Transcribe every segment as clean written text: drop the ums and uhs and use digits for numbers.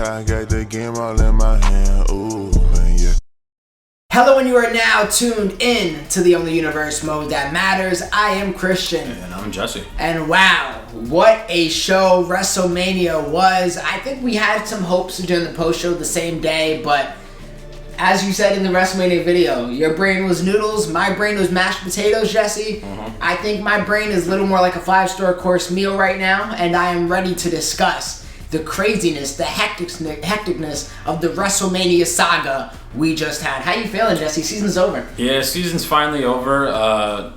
Yeah, I got the game all in my hand. Ooh, yeah. Hello, and you are now tuned in to the only universe mode that matters. I am Christian. And I'm Jesse. And wow, what a show Wrestlemania was. I think we had some hopes of doing the post show the same day, but as you said in the Wrestlemania video, your brain was noodles, my brain was mashed potatoes, Jesse. I think my brain is a little more like a 5-star course meal right now, and I am ready to discuss the craziness, the hecticness of the WrestleMania saga we just had. How you feeling, Jesse? Season's over. Yeah, season's finally over.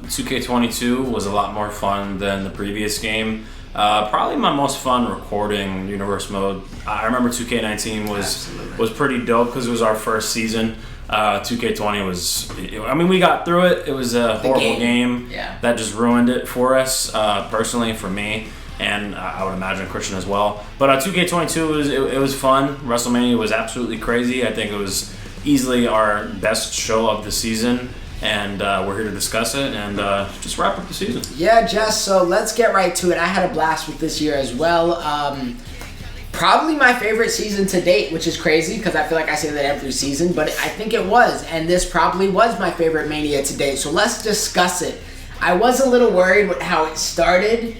2K22 was a lot more fun than the previous game. Probably my most fun recording universe mode. I remember 2K19 was pretty dope because it was our first season. 2K20 was, I mean, we got through it. It was a horrible game. Yeah. That just ruined it for us, personally, for me. And I would imagine Christian as well. But 2K22 it was fun. WrestleMania was absolutely crazy. I think it was easily our best show of the season. And we're here to discuss it and just wrap up the season. Yeah, Jess, so let's get right to it. I had a blast with this year as well. Probably my favorite season to date, which is crazy because I feel like I say that every season, but I think it was. And this probably was my favorite Mania to date. So let's discuss it. I was a little worried with how it started.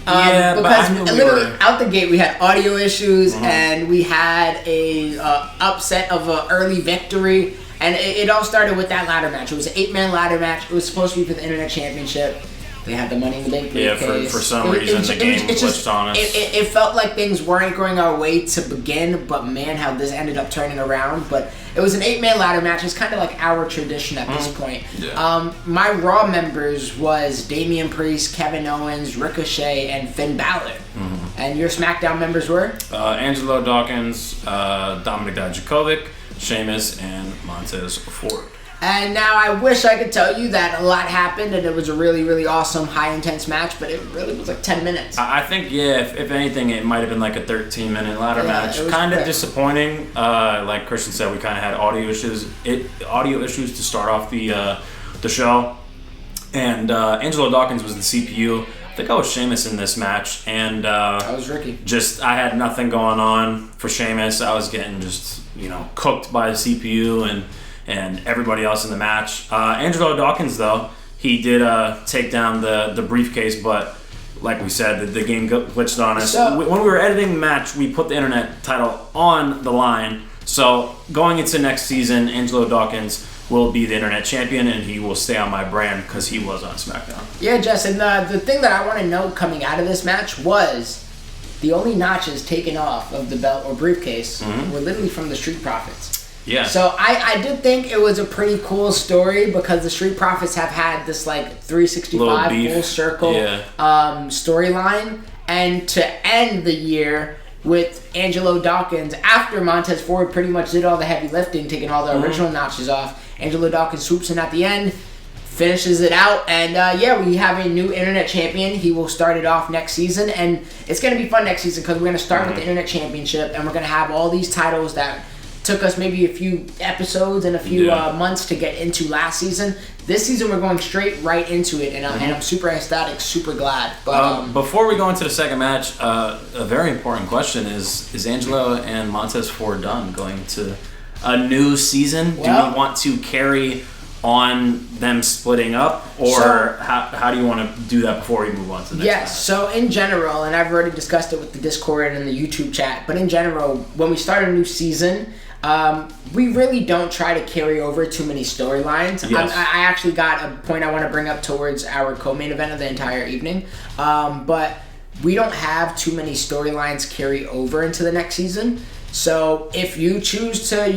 Because literally out the gate we had audio issues and we had a upset of an early victory, and it all started with that ladder match. It was an 8-man ladder match. It was supposed to be for the Internet Championship. They had the Money in the Bank briefcase. Yeah, for some reason the game glitched on us. It felt like things weren't going our way to begin, but man, how this ended up turning around. But it was an 8-man ladder match. It's kind of like our tradition at this point. Yeah. My Raw members was Damian Priest, Kevin Owens, Ricochet, and Finn Balor. And your SmackDown members were? Angelo Dawkins, Dominic Dijakovic, Sheamus, and Montez Ford. And now I wish I could tell you that a lot happened and it was a really, really awesome, high-intense match, but it really was like 10 minutes. I think, yeah, if anything, it might have been like a 13-minute ladder match. Kind of disappointing. Like Christian said, we kind of had audio issues to start off the show. And Angelo Dawkins was the CPU. I think I was Sheamus in this match. And I was Ricky. I had nothing going on for Sheamus. I was getting just, cooked by the CPU and everybody else in the match. Angelo Dawkins, though, he did take down the briefcase, but like we said, the game glitched on us. So, when we were editing the match, we put the Internet title on the line. So going into next season, Angelo Dawkins will be the Internet champion, and he will stay on my brand because he was on SmackDown. Yeah, Jess, and the thing that I want to know coming out of this match was the only notches taken off of the belt or briefcase were literally from the Street Profits. Yeah. So I did think it was a pretty cool story because the Street Profits have had this like 365 full circle storyline, and to end the year with Angelo Dawkins after Montez Ford pretty much did all the heavy lifting, taking all the original notches off. Angelo Dawkins swoops in at the end, finishes it out, and we have a new Internet champion. He will start it off next season, and it's going to be fun next season because we're going to start with the Internet Championship, and we're going to have all these titles that took us maybe a few episodes and a few months to get into last season. This season we're going straight right into it, and I'm super ecstatic, super glad. But before we go into the second match, a very important question is Angelo and Montez Ford done going to a new season? Do we want to carry on them splitting up, or how do you want to do that before we move on to the next match? So in general, and I've already discussed it with the Discord and the YouTube chat, but in general, when we start a new season, we really don't try to carry over too many storylines. Yes. I actually got a point I want to bring up towards our co-main event of the entire evening, but we don't have too many storylines carry over into the next season. So if you choose to,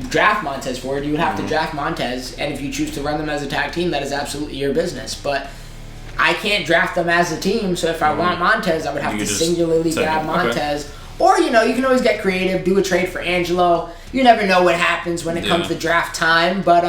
draft Montez Ford, you would have to draft Montez, and if you choose to run them as a tag team, that is absolutely your business. But I can't draft them as a team, so if I want Montez, I would have to singularly grab Montez. Okay. Or, you can always get creative, do a trade for Angelo. You never know what happens when it comes to draft time, but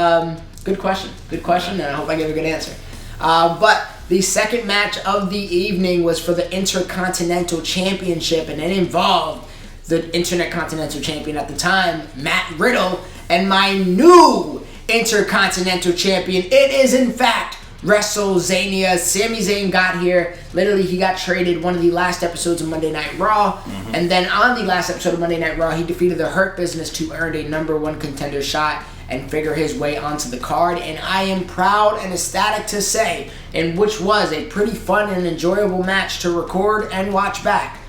good question, and I hope I give a good answer. But the second match of the evening was for the Intercontinental Championship, and it involved the Internet Continental Champion at the time, Matt Riddle, and my new Intercontinental Champion. It is, in fact, Wrestlemania. Sami Zayn got here. Literally, he got traded one of the last episodes of Monday Night Raw. And then on the last episode of Monday Night Raw, he defeated the Hurt Business to earn a #1 contender shot and figure his way onto the card. And I am proud and ecstatic to say, and which was a pretty fun and enjoyable match to record and watch back,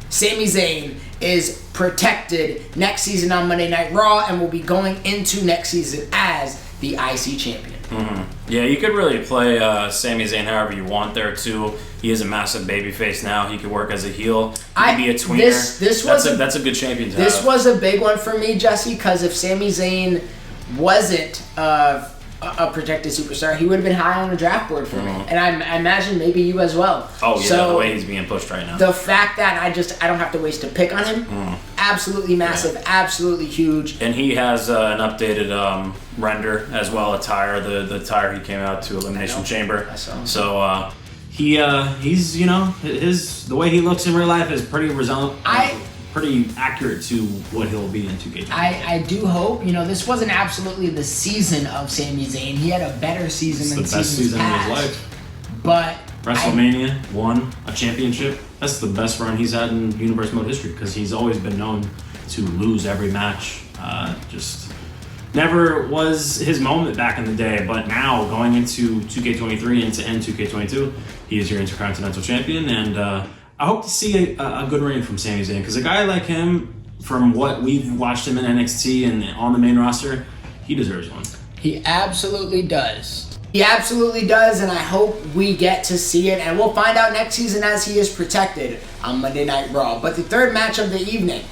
Sami Zayn is protected next season on Monday Night Raw and will be going into next season as the IC champion. Yeah, you could really play Sami Zayn however you want there too. He is a massive babyface now. He could work as a heel. He could be a tweener. That's a good champion to have. This was a big one for me, Jesse, because if Sami Zayn wasn't a protected superstar, he would have been high on the draft board for me, and I imagine maybe you as well. Oh yeah, so the way he's being pushed right now. The fact that I don't have to waste a pick on him, absolutely massive, absolutely huge. And he has an updated render as well, attire, the attire he came out to Elimination Chamber. So he's the way he looks in real life is pretty pretty accurate to what he'll be in 2K22. I do hope, this wasn't absolutely the season of Sami Zayn. He had a better season than the best season past, of his life. But WrestleMania, won a championship. That's the best run he's had in Universe Mode history because he's always been known to lose every match. Just never was his moment back in the day, but now going into 2K23 and to end 2K22, he is your Intercontinental Champion, and I hope to see a good reign from Sami Zayn, because a guy like him, from what we've watched him in NXT and on the main roster, he deserves one. He absolutely does. He absolutely does, and I hope we get to see it, and we'll find out next season as he is protected on Monday Night Raw. But the third match of the evening,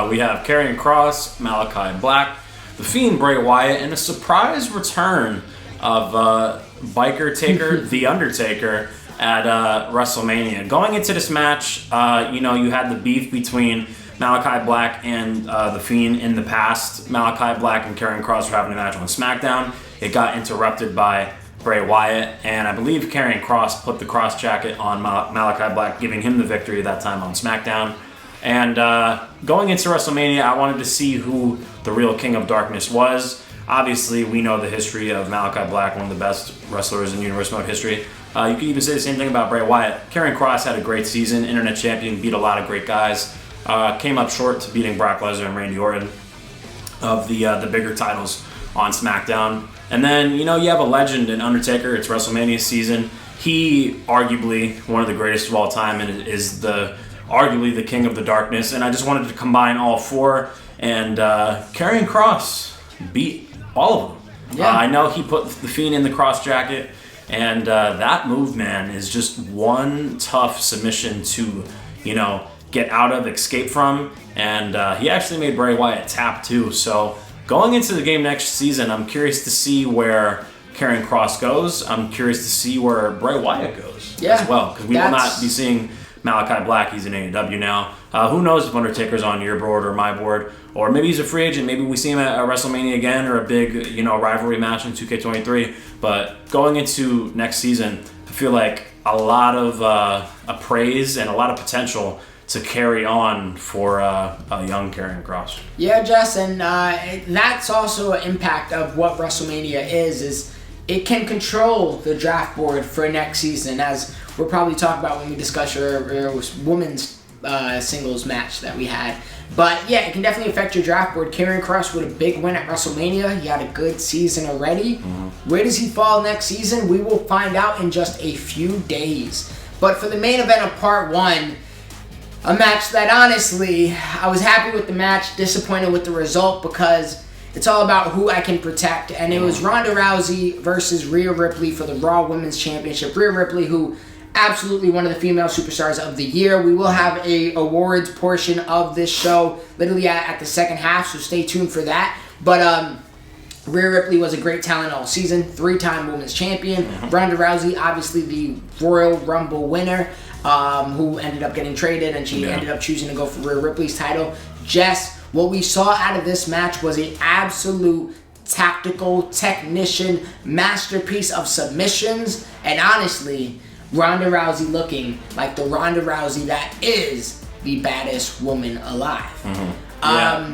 we have Karrion Kross, Malachi Black, The Fiend Bray Wyatt, and a surprise return of Biker Taker, The Undertaker, at WrestleMania. Going into this match, you had the beef between Malachi Black and The Fiend in the past. Malachi Black and Karrion Kross were having a match on SmackDown. It got interrupted by Bray Wyatt, and I believe Karrion Kross put the cross jacket on Malachi Black, giving him the victory that time on SmackDown. And going into WrestleMania, I wanted to see who the real King of Darkness was. Obviously, we know the history of Malachi Black, one of the best wrestlers in Universe Mode history. You could even say the same thing about Bray Wyatt. Karrion Kross had a great season, Internet Champion, beat a lot of great guys. Came up short to beating Brock Lesnar and Randy Orton of the bigger titles on SmackDown. And then, you have a legend in Undertaker. It's WrestleMania season. He, arguably, one of the greatest of all time, and is arguably the King of the Darkness. And I just wanted to combine all four. And Karrion Kross beat all of them. Yeah. I know he put The Fiend in the cross jacket. And that move, man, is just one tough submission to, get out of, escape from. And he actually made Bray Wyatt tap, too. So going into the game next season, I'm curious to see where Karrion Kross goes. I'm curious to see where Bray Wyatt goes as well. Because we will not be seeing Malachi Black. He's in AEW now. Who knows if Undertaker's on your board or my board. Or maybe he's a free agent. Maybe we see him at WrestleMania again, or a big, rivalry match in 2K23. But going into next season, I feel like a lot of praise and a lot of potential to carry on for a young Karrion Kross. Yeah, Jess, and that's also an impact of what WrestleMania is it can control the draft board for next season, as we'll probably talk about when we discuss your women's singles match that we had. But yeah, it can definitely affect your draft board. Karrion Kross with a big win at WrestleMania. He had a good season already. Where does he fall next season? We will find out in just a few days. But for the main event of part one, a match that honestly, I was happy with the match, disappointed with the result, because it's all about who I can protect. And it was Ronda Rousey versus Rhea Ripley for the Raw Women's Championship. Rhea Ripley, who absolutely one of the female superstars of the year. We will have a awards portion of this show literally at the second half, so stay tuned for that. But Rhea Ripley was a great talent all season, 3-time women's champion. Ronda Rousey, obviously the Royal Rumble winner, who ended up getting traded, and she ended up choosing to go for Rhea Ripley's title. Jess, what we saw out of this match was an absolute tactical technician masterpiece of submissions, and honestly, Ronda Rousey looking like the Ronda Rousey that is the baddest woman alive.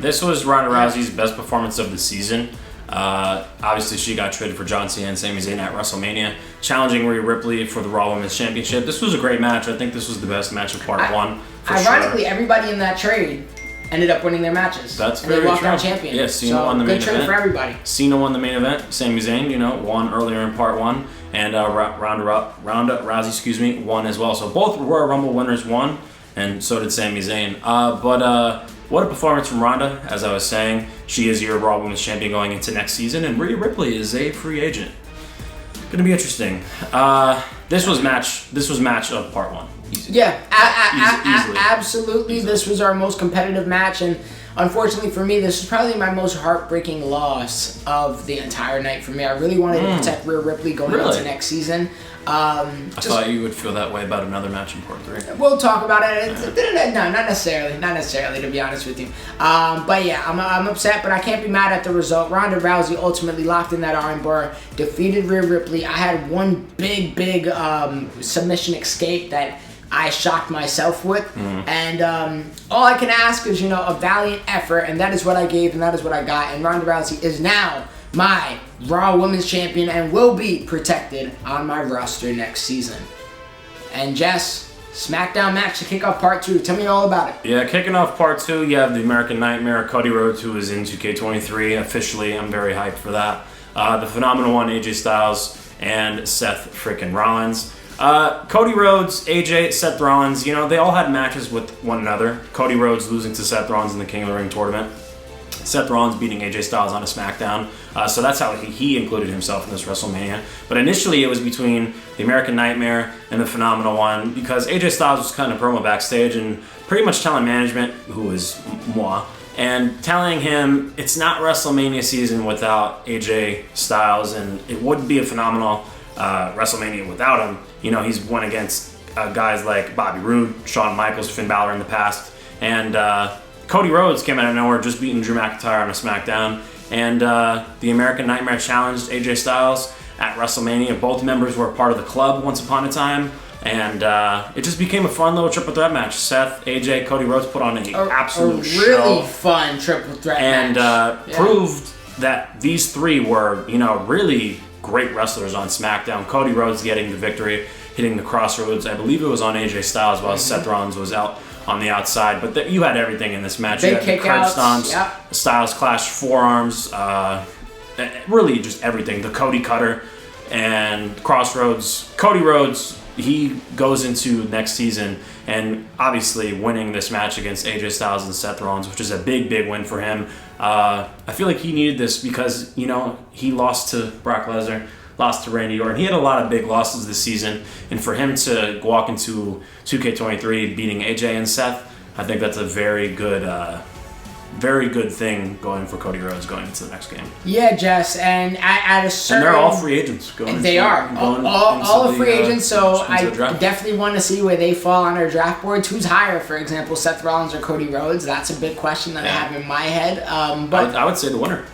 This was Ronda Rousey's best performance of the season. Obviously, she got traded for John Cena and Sami Zayn at WrestleMania, challenging Rhea Ripley for the Raw Women's Championship. This was a great match. I think this was the best match of part one. Ironically, everybody in that trade ended up winning their matches. That's and very they walked true. out champion. Yeah, Cena won the main event. Good trade for everybody. Cena won the main event. Sami Zayn, won earlier in part one, and Ronda Rousey, won as well. So both Royal Rumble winners won, and so did Sami Zayn. But what a performance from Ronda! As I was saying, she is your Raw Women's Champion going into next season, and Rhea Ripley is a free agent. Going to be interesting. This was match of part one. Easy. Yeah, Easily. absolutely. Easily. This was our most competitive match, and unfortunately for me, this is probably my most heartbreaking loss of the entire night for me. I really wanted to protect Rhea Ripley going into next season. I thought you would feel that way about another match in part 3. We'll talk about it. No, not necessarily, to be honest with you. But yeah, I'm upset, but I can't be mad at the result. Ronda Rousey ultimately locked in that armbar, defeated Rhea Ripley. I had one big submission escape that I shocked myself with, and all I can ask is, a valiant effort, and that is what I gave, and that is what I got, and Ronda Rousey is now my Raw Women's Champion and will be protected on my roster next season. And Jess, SmackDown match to kick off part 2. Tell me all about it. Yeah, kicking off part 2, you have the American Nightmare, Cody Rhodes, who is in 2K23 officially. I'm very hyped for that. The Phenomenal One, AJ Styles, and Seth frickin' Rollins. Cody Rhodes, AJ, Seth Rollins, they all had matches with one another. Cody Rhodes losing to Seth Rollins in the King of the Ring tournament. Seth Rollins beating AJ Styles on a SmackDown. So that's how he included himself in this WrestleMania. But initially it was between the American Nightmare and the Phenomenal One, because AJ Styles was kind of promo backstage and pretty much telling management, who is moi, and telling him it's not WrestleMania season without AJ Styles, and it wouldn't be a phenomenal WrestleMania without him. He's won against guys like Bobby Roode, Shawn Michaels, Finn Balor in the past, and Cody Rhodes came out of nowhere, just beating Drew McIntyre on a SmackDown, and the American Nightmare challenged AJ Styles at WrestleMania. Both members were a part of the club once upon a time, and it just became a fun little triple threat match. Seth, AJ, Cody Rhodes put on an absolute a really show, fun triple threat and match. proved that these three were, really great wrestlers on SmackDown. Cody Rhodes getting the victory, hitting the crossroads. I believe it was on AJ Styles, while Seth Rollins was out on the outside. But you had everything in this match. Big you had the curb stomps, Styles clash forearms, really just everything. The Cody Cutter and crossroads. Cody Rhodes, he goes into next season and obviously winning this match against AJ Styles and Seth Rollins, which is a big win for him. I feel like he needed this because, he lost to Brock Lesnar, lost to Randy Orton. He had a lot of big losses this season, and for him to walk into 2K23 beating AJ and Seth, I think that's a very good thing going for Cody Rhodes going into the next game. Yeah, Jess, and at a certain... And they're all free agents. They are. All free agents, so I definitely want to see where they fall on our draft boards. Who's higher, for example, Seth Rollins or Cody Rhodes? That's a big question that I have in my head. But I would say the winner.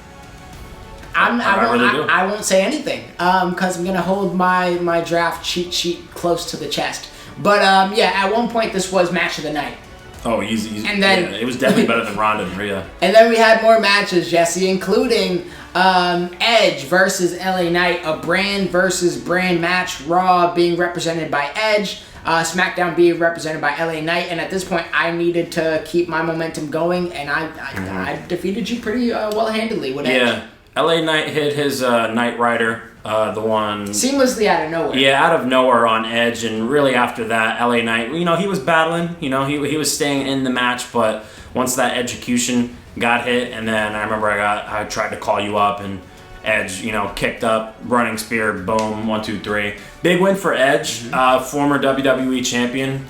I won't say anything because I'm going to hold my draft cheat sheet close to the chest. But at one point this was match of the night. Oh, easy. And then it was definitely better than Ronda and Rhea. And then we had more matches, Jesse, including Edge versus LA Knight, a brand versus brand match. Raw being represented by Edge, SmackDown being represented by LA Knight. And at this point, I needed to keep my momentum going, and I defeated you pretty well-handedly with Edge. Yeah, LA Knight hit his Knight Rider. The one seamlessly out of nowhere. Yeah, out of nowhere on Edge, and really after that, LA Knight, he was battling, he was staying in the match, but once that execution got hit, and then I remember I tried to call you up, and Edge, kicked up, running spear, boom, 1, 2, 3. Big win for Edge, former WWE champion.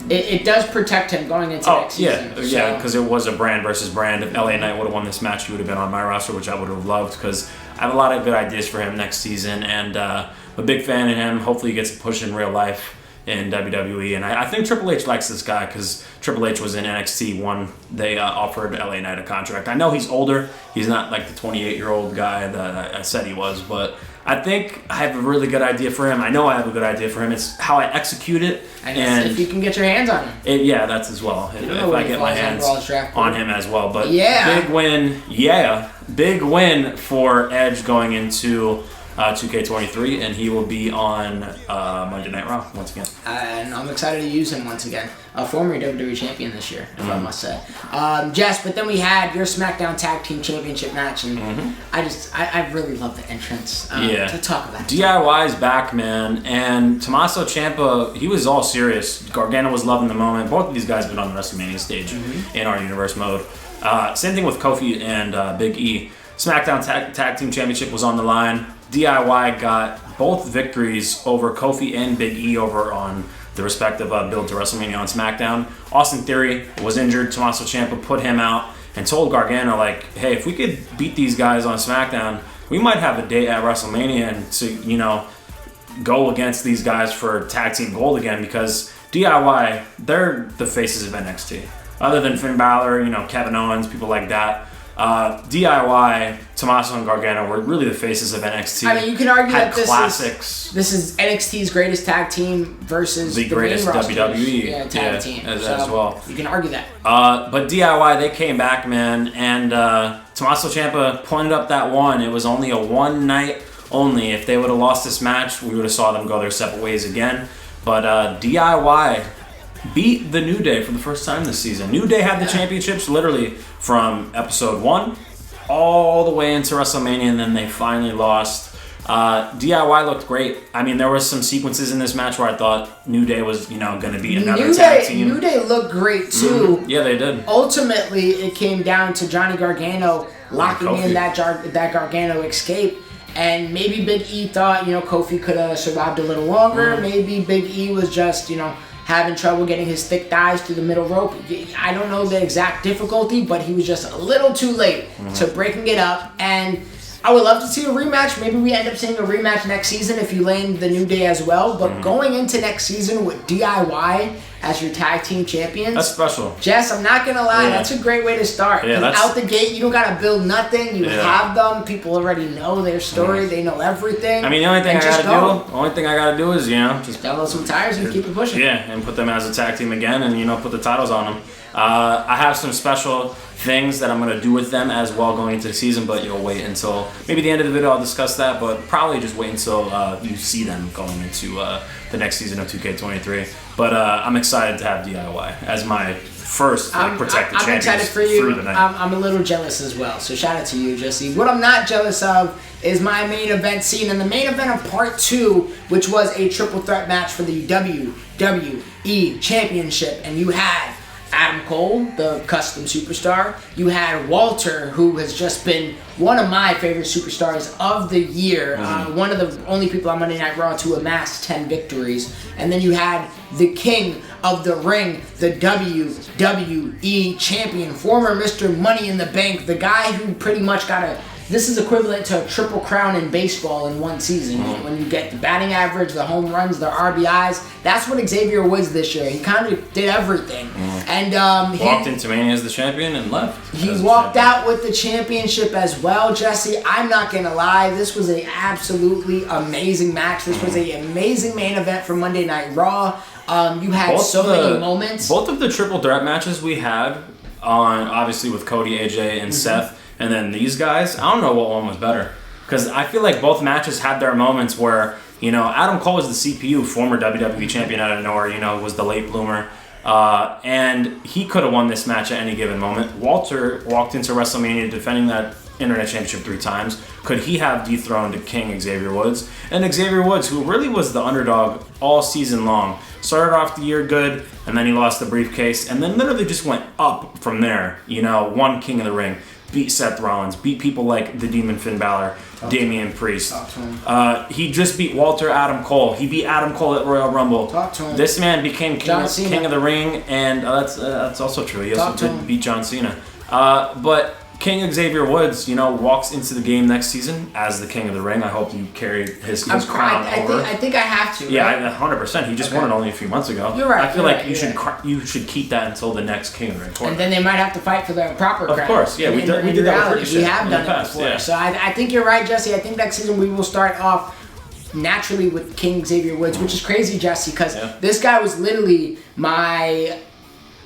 It does protect him going into next season. Yeah, because it was a brand versus brand. If LA Knight would have won this match, he would have been on my roster, which I would have loved, because I have a lot of good ideas for him next season, and I'm a big fan of him. Hopefully he gets a push in real life in WWE, and I think Triple H likes this guy because Triple H was in NXT when they offered LA Knight a contract. I know he's older. He's not like the 28-year-old guy that I said he was, but I think I have a really good idea for him. I know I have a good idea for him. It's how I execute it. And if you can get your hands on him. That's as well. If I get my hands on him as well. But big big win for Edge going into 2K23, and he will be on Monday Night Raw once again. And I'm excited to use him once again. A former WWE champion this year, if I must say. Jess, but then we had your SmackDown Tag Team Championship match, and I really love the entrance. To talk about DIY's back, man, and Tommaso Ciampa, he was all serious. Gargano was loving the moment. Both of these guys have been on the WrestleMania stage in our universe mode. Same thing with Kofi and Big E. SmackDown Tag Team Championship was on the line. DIY got both victories over Kofi and Big E over on the respective build to WrestleMania on SmackDown. Austin Theory was injured. Tommaso Ciampa put him out and told Gargano, like, hey, if we could beat these guys on SmackDown, we might have a date at WrestleMania and to, go against these guys for tag team gold again, because DIY, they're the faces of NXT. Other than Finn Balor, Kevin Owens, people like that. DIY, Tommaso and Gargano were really the faces of NXT. I mean, you can argue that this is NXT's greatest tag team versus the greatest WWE tag team as well. You can argue that. But DIY, they came back, man, and Tommaso Ciampa pointed up that one. It was only a one night only. If they would have lost this match, we would have saw them go their separate ways again. But DIY beat the New Day for the first time this season. New Day had the championships literally from episode 1 all the way into WrestleMania, and then they finally lost. DIY looked great. I mean, there was some sequences in this match where I thought New Day was, going to be another tag team. New Day looked great too. Mm-hmm. Yeah, they did. Ultimately, it came down to Johnny Gargano locking in that Gargano escape. And maybe Big E thought, Kofi could have survived a little longer. Maybe Big E was just, having trouble getting his thick thighs through the middle rope. I don't know the exact difficulty, but he was just a little too late to breaking it up. And I would love to see a rematch. Maybe we end up seeing a rematch next season if you land the New Day as well. But going into next season with DIY as your tag team champions. That's special. Jess, I'm not going to lie. That's a great way to start. Out the gate, you don't got to build nothing. You have them. People already know their story. They know everything. I mean, the only thing I got to do is, just download some tires and keep it pushing. Yeah, and put them as a tag team again and, put the titles on them. I have some special things that I'm going to do with them as well going into the season, but you'll wait until maybe the end of the video I'll discuss that, but probably just wait until you see them going into the next season of 2K23. But I'm excited to have DIY as my first protected champions. I'm excited for you. Through the night. I'm a little jealous as well, so shout out to you, Jesse. What I'm not jealous of is my main event scene, and the main event of part 2, which was a triple threat match for the WWE Championship, and you had Adam Cole, the custom superstar. You had Walter, who has just been one of my favorite superstars of the year. One of the only people on Monday Night Raw to amass 10 victories. And then you had the king of the ring, the WWE champion, former Mr. Money in the Bank, the guy who pretty much this is equivalent to a triple crown in baseball in one season. When you get the batting average, the home runs, the RBIs. That's what Xavier was this year. He kind of did everything. And he walked into Mania as the champion and left. He walked out with the championship as well, Jesse. I'm not going to lie. This was an absolutely amazing match. This was an amazing main event for Monday Night Raw. You had many moments. Both of the triple threat matches we had on, obviously with Cody, AJ, and Seth, and then these guys, I don't know what one was better. Because I feel like both matches had their moments where, Adam Cole was the CPU, former WWE champion out of nowhere, was the late bloomer. And he could have won this match at any given moment. Walter walked into WrestleMania defending that Internet Championship 3 times. Could he have dethroned King Xavier Woods? And Xavier Woods, who really was the underdog all season long, started off the year good, and then he lost the briefcase, and then literally just went up from there. Won King of the Ring, beat Seth Rollins, beat people like the Demon Finn Balor, Damian Priest. He just beat Walter Adam Cole. He beat Adam Cole at Royal Rumble. This man became King of the Ring, and that's also true. He also did beat John Cena. But King Xavier Woods, walks into the game next season as the King of the Ring. I hope you carry his crown over. I think I have to. Yeah, right? 100%. He just won it only a few months ago. You're right. I feel like you should keep that until the next King of the Ring tournament. And then they might have to fight for the proper crown. Of course, yeah. We did that with Ricochet. We have done it before. Yeah. So I think you're right, Jesse. I think next season we will start off naturally with King Xavier Woods, which is crazy, Jesse, because this guy was literally my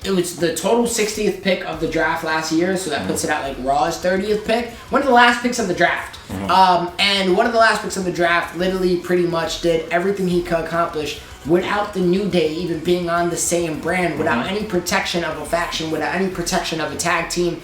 it was the total 60th pick of the draft last year, so that puts it at like Raw's 30th pick. One of the last picks of the draft. And one of the last picks of the draft literally pretty much did everything he could accomplish without the New Day even being on the same brand, without any protection of a faction, without any protection of a tag team.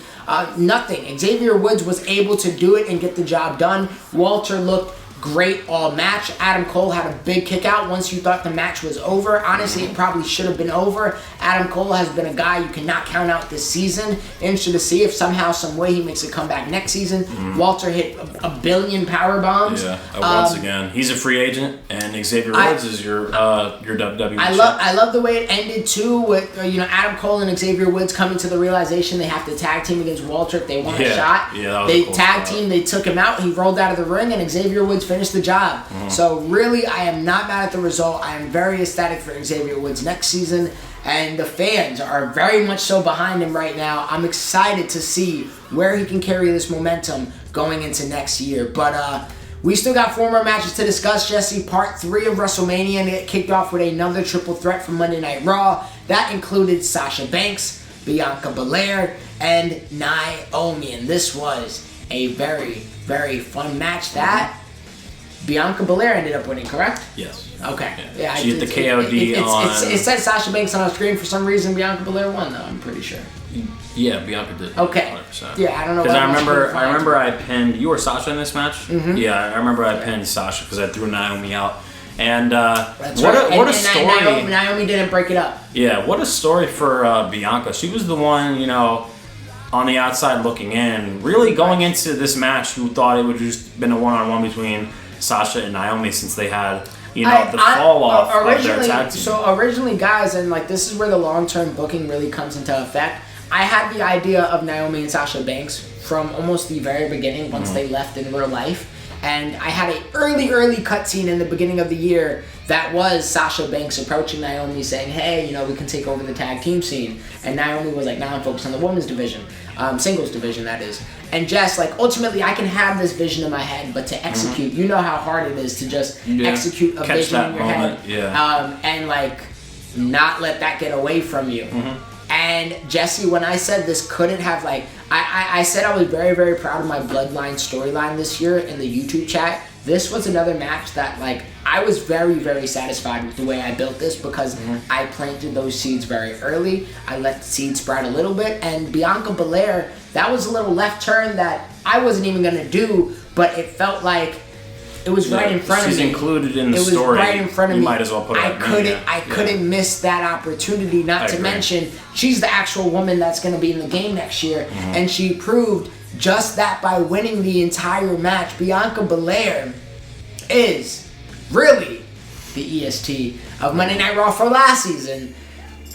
Nothing. Xavier Woods was able to do it and get the job done. Walter looked great all match. Adam Cole had a big kick out once you thought the match was over. Honestly, it probably should have been over. Adam Cole has been a guy you cannot count out this season. Interested to see if somehow, some way he makes a comeback next season. Walter hit a billion power bombs. Yeah, once again, he's a free agent, and Xavier Woods is your WWE. I love the way it ended too, with Adam Cole and Xavier Woods coming to the realization they have to tag team against Walter if they want a shot. Yeah, that was they a cool tag spot. team. They took him out. He rolled out of the ring, and Xavier Woods finished the job. So really, I am not mad at the result. I am very ecstatic for Xavier Woods next season, and the fans are very much so behind him right now. I'm excited to see where he can carry this momentum going into next year. But we still got 4 more matches to discuss, Jesse. Part 3 of Wrestlemania, and it kicked off with another triple threat from Monday Night Raw. That included Sasha Banks, Bianca Belair, and Naomi. And this was a very, very fun match that Bianca Belair ended up winning, correct? Yes. Okay. Yeah, she hit the KOD on... It said Sasha Banks on the screen. For some reason, Bianca Belair won, though, I'm pretty sure. Yeah, Bianca did. Okay. 100%. Yeah, I don't know. Because I remember I pinned... You or Sasha in this match? Yeah, I remember I pinned Sasha because I threw Naomi out. And what a story. Naomi didn't break it up. Yeah, what a story for Bianca. She was the one, on the outside looking in, really going into this match, who thought it would just been a one-on-one between Sasha and Naomi, since they had, the fall off of their tag team. So originally, guys, and this is where the long-term booking really comes into effect. I had the idea of Naomi and Sasha Banks from almost the very beginning, once they left in real life. And I had an early cutscene in the beginning of the year that was Sasha Banks approaching Naomi saying, hey, we can take over the tag team scene. And Naomi was like, now I'm focused on the women's division, singles division, that is. And just ultimately, I can have this vision in my head, but to execute, you know how hard it is to just execute a vision in your head. And not let that get away from you. And Jesse, when I said this couldn't have I said I was very, very proud of my Bloodline storyline this year in the YouTube chat. This was another match that I was very, very satisfied with the way I built this, because I planted those seeds very early. I let the seeds sprout a little bit, and Bianca Belair, that was a little left turn that I wasn't even gonna do, but it felt like it was right in front of me. She's included in the story. It was right in front of me. You might as well put it I couldn't miss that opportunity, not to mention she's the actual woman that's going to be in the game next year. And she proved just that by winning the entire match. Bianca Belair is really the EST of Monday Night Raw for last season.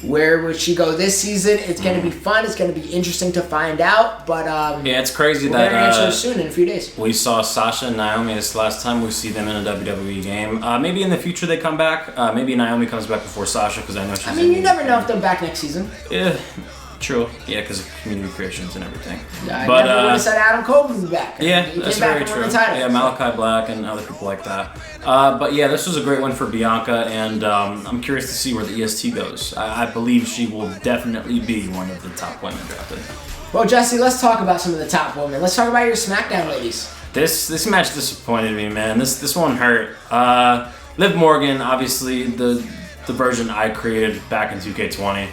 Where would she go this season? It's going to be fun. It's going to be interesting to find out. But it's crazy we're that going to answer soon in a few days. We saw Sasha and Naomi this last time. We see them in a WWE game. Maybe in the future they come back. Maybe Naomi comes back before Sasha, because I know she's. You never know if they're back next season. Yeah. True. Yeah, because of community creations and everything. Yeah, I never would have said Adam Cole would be back. Yeah, that's very true. Yeah, Malachi Black and other people like that. But yeah, this was a great one for Bianca, and I'm curious to see where the EST goes. I believe she will definitely be one of the top women drafted. Well, Jesse, let's talk about some of the top women. Let's talk about your SmackDown ladies. This match disappointed me, man. This one hurt. Liv Morgan, obviously the version I created back in 2K20.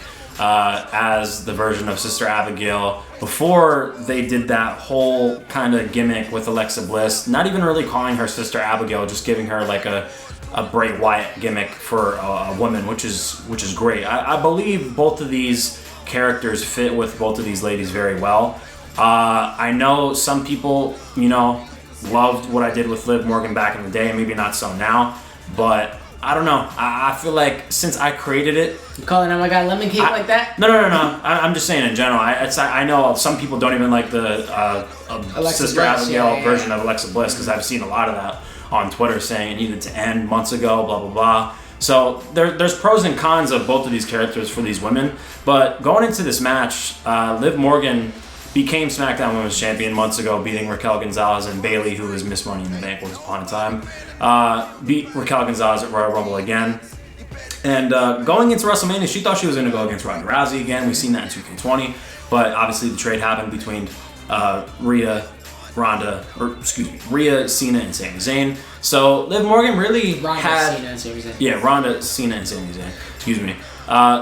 As the version of Sister Abigail before they did that whole kind of gimmick with Alexa Bliss, not even really calling her Sister Abigail, just giving her a Bray Wyatt gimmick for a woman, which is great. I believe both of these characters fit with both of these ladies very well. I know some people, loved what I did with Liv Morgan back in the day, maybe not so now, but I don't know. I feel like since I created it... You calling oh my god lemon cake like that? No. I'm just saying in general. I know some people don't even like the Sister Abigail version of Alexa Bliss, because I've seen a lot of that on Twitter saying it needed to end months ago, blah, blah, blah. So there's pros and cons of both of these characters for these women. But going into this match, Liv Morgan became SmackDown Women's Champion months ago, beating Raquel Gonzalez and Bayley, who was Miss Money in the Bank once upon a time. Beat Raquel Gonzalez at Royal Rumble again. And going into WrestleMania, she thought she was going to go against Ronda Rousey again. We've seen that in 2K20, but obviously the trade happened between Rhea, Cena, and Sami Zayn. So Liv Morgan really had Cena and Sami Zayn. Yeah, Ronda, Cena, and Sami Zayn. Excuse me.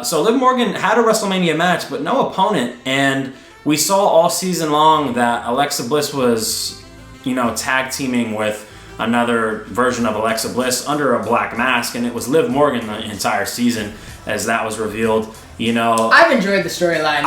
So Liv Morgan had a WrestleMania match, but no opponent, and we saw all season long that Alexa Bliss was, tag teaming with another version of Alexa Bliss under a black mask, and it was Liv Morgan the entire season as that was revealed. I've enjoyed the storyline.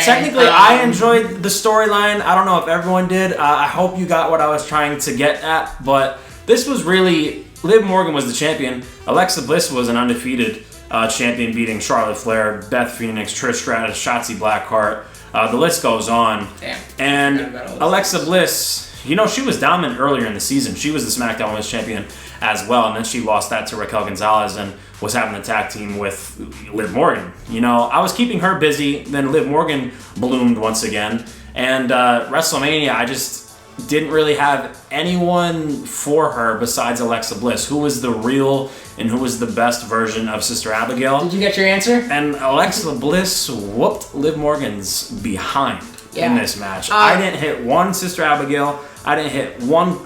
Technically, I enjoyed the storyline. I don't know if everyone did. I hope you got what I was trying to get at, but this was really Liv Morgan was the champion. Alexa Bliss was an undefeated champion, beating Charlotte Flair, Beth Phoenix, Trish Stratus, Shotzi Blackheart. The list goes on. Damn. And Alexa Bliss, she was dominant earlier in the season. She was the SmackDown Women's Champion as well, and then she lost that to Raquel Gonzalez and was having the tag team with Liv Morgan. I was keeping her busy. Then Liv Morgan bloomed once again. And WrestleMania, I just didn't really have anyone for her besides Alexa Bliss. Who was the real and who was the best version of Sister Abigail? Did you get your answer? And Alexa Bliss whooped Liv Morgan's behind in this match. I didn't hit one Sister Abigail. I didn't hit one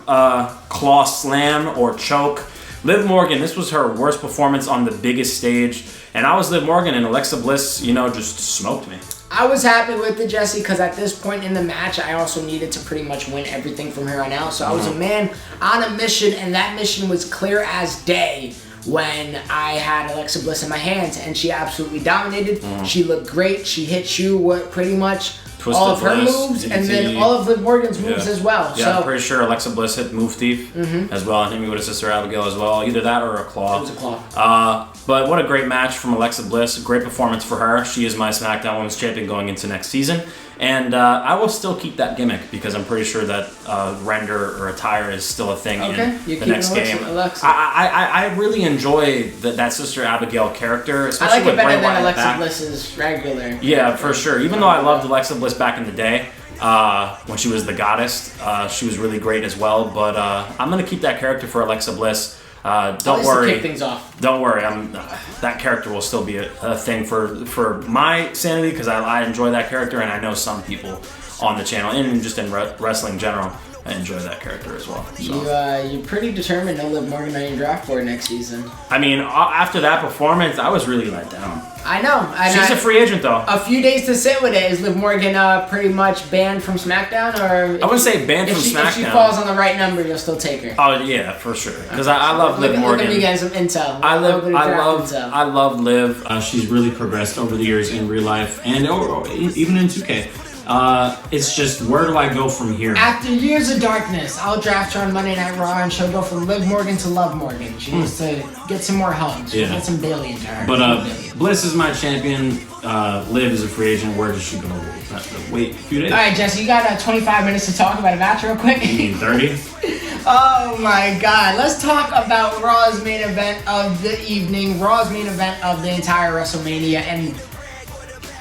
claw slam or choke. Liv Morgan, this was her worst performance on the biggest stage. And I was Liv Morgan, and Alexa Bliss, just smoked me. I was happy with it, Jesse, because at this point in the match, I also needed to pretty much win everything from here on out. So I was a man on a mission, and that mission was clear as day when I had Alexa Bliss in my hands, and she absolutely dominated. She looked great. She hit you with pretty much Twisted all of her Bliss, moves, DDT. And then all of Liv Morgan's moves as well. Yeah, so, I'm pretty sure Alexa Bliss hit Move Thief as well. I think we would have Sister Abigail as well. Either that or a claw. It was a claw. But what a great match from Alexa Bliss. Great performance for her. She is my SmackDown Women's Champion going into next season. And I will still keep that gimmick because I'm pretty sure that render or attire is still a thing in the next game. Alexa. I really enjoy that Sister Abigail character, especially I like it with better Bray than Wyatt Alexa back. Bliss's regular. Yeah, for sure. Even though I loved Alexa Bliss back in the day, when she was the goddess, she was really great as well. But I'm gonna keep that character for Alexa Bliss. Don't worry. Kick things off. Don't worry. That character will still be a thing for my sanity because I enjoy that character, and I know some people on the channel and just in wrestling in general I enjoy that character as well. So. You're pretty determined to Liv Morgan on your draft board next season. I mean, after that performance, I was really let down. I know. She's a free agent, though. A few days to sit with it. Is Liv Morgan pretty much banned from SmackDown, or I wouldn't say banned from SmackDown. If she falls on the right number, you'll still take her. Oh yeah, for sure. Because I love Liv Morgan. Look at me getting some intel. I love Liv. She's really progressed over the years in real life and even in 2K. It's just, where do I go from here? After years of darkness, I'll draft her on Monday Night Raw, and she'll go from Liv Morgan to Love Morgan. She needs to get some more hugs. She'll get some Bailey into her. But Bliss is my champion. Liv is a free agent. Where does she go? Wait a few days. All right, Jesse, you got 25 minutes to talk about a match real quick. You mean 30? Oh my God. Let's talk about Raw's main event of the evening, Raw's main event of the entire WrestleMania, and